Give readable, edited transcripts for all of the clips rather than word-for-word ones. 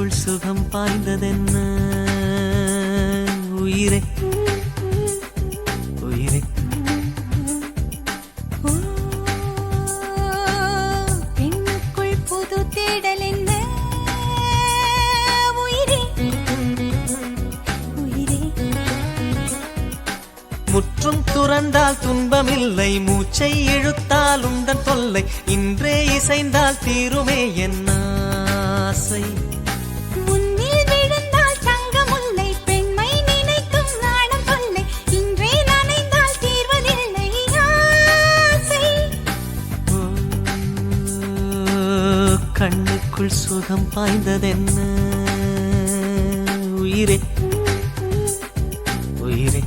கண்ணுக்குள் சுகம் பாய்ந்ததென்ன உயிரே உயிரே பெண்ணுக்குள் புது தேடல் என்ன உயிரே உயிரே முற்றும் துறந்தால் துன்பமில்லை மூச்சை இழுத்தால் உந்தன் தொல்லை இன்றே இசைந்தால் தீருமே என்ன ஆசை முன்னில் விழுந்தால் சங்கமுல்லை பெண்மை நினைக்கும் நாணம் தொல்லை இன்றே நனைந்தால் தீர்வதில்லை ஆசை கண்ணுக்குள் சுகம் பாய்ந்ததென்ன உயிரே உயிரே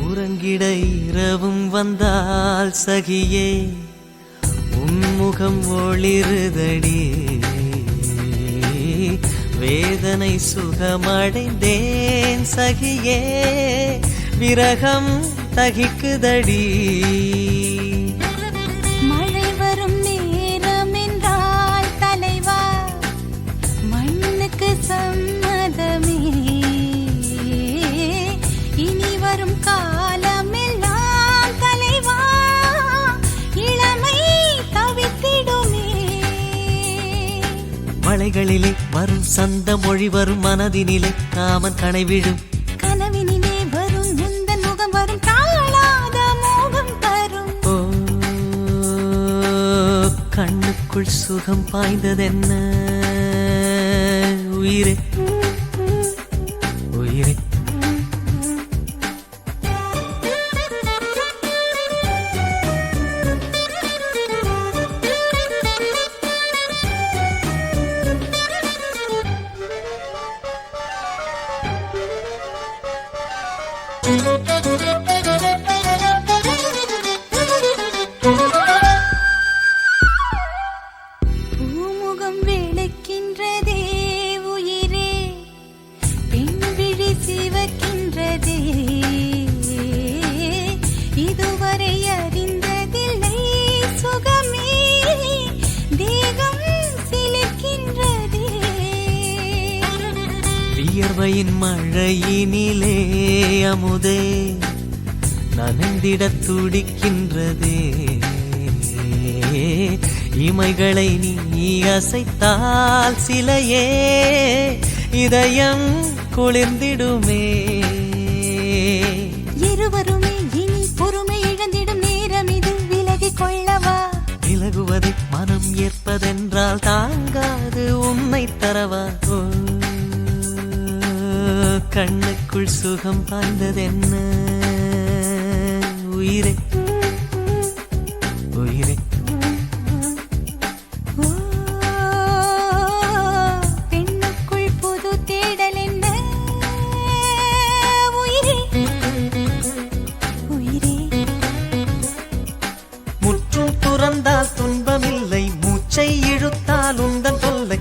உறங்கிட இரவும் வந்தால் சகியே உன்முகம் ஒளிருதடி வேதனை சுகமடைந்தேன் சகியே விரகம் தகிக்குதடி மழை வரும் நேரம் என்றால் தலைவா மண்ணுக்கு சம்மதமே இனி வரும் காலமெல்லாம் தலைவா இளமை தவித்திடுமே மலைகளிலே வரும் சந்த மொழி வரும் மனதினிலே காமன் கனைவிடும் கனவினிலே வரும் முந்தன் முகம் வரும் தாழாத மோகம் தரும் கண்ணுக்குள் சுகம் பாய்ந்ததென்ன உயிரே உயிரே பூமுகம் வெளுக்கின்றதே உயிரே பெண் விழி சிவக்கின்றதே இதுவரை அறிந்ததில்லை சுகமே தேகம் சிலிர்க்கின்றதே வியர்வையின் மழையினிலே அமுதே நனைந்திடத் துடிக்கின்றதே இமைகளை நீ அசைத்தால் சிலையே இதயம் குளிர்ந்திடுமே இருவருமே இனி பொறுமை இழந்திடும் நேரம் இது விலகிக் கொள்ளவா விலகுவதை மனம் ஏற்பதென்றால் தாங்காது உன்னை தரவா கண்ணுக்குள் சுகம் பாய்ந்ததென்ன உயிரே உயிரே பெண்ணுக்குள் புது தேடல் என்ன உயிரே உயிரே முற்றும் துறந்தால் துன்பமில்லை மூச்சை இழுத்தால் உந்தன் தொல்லை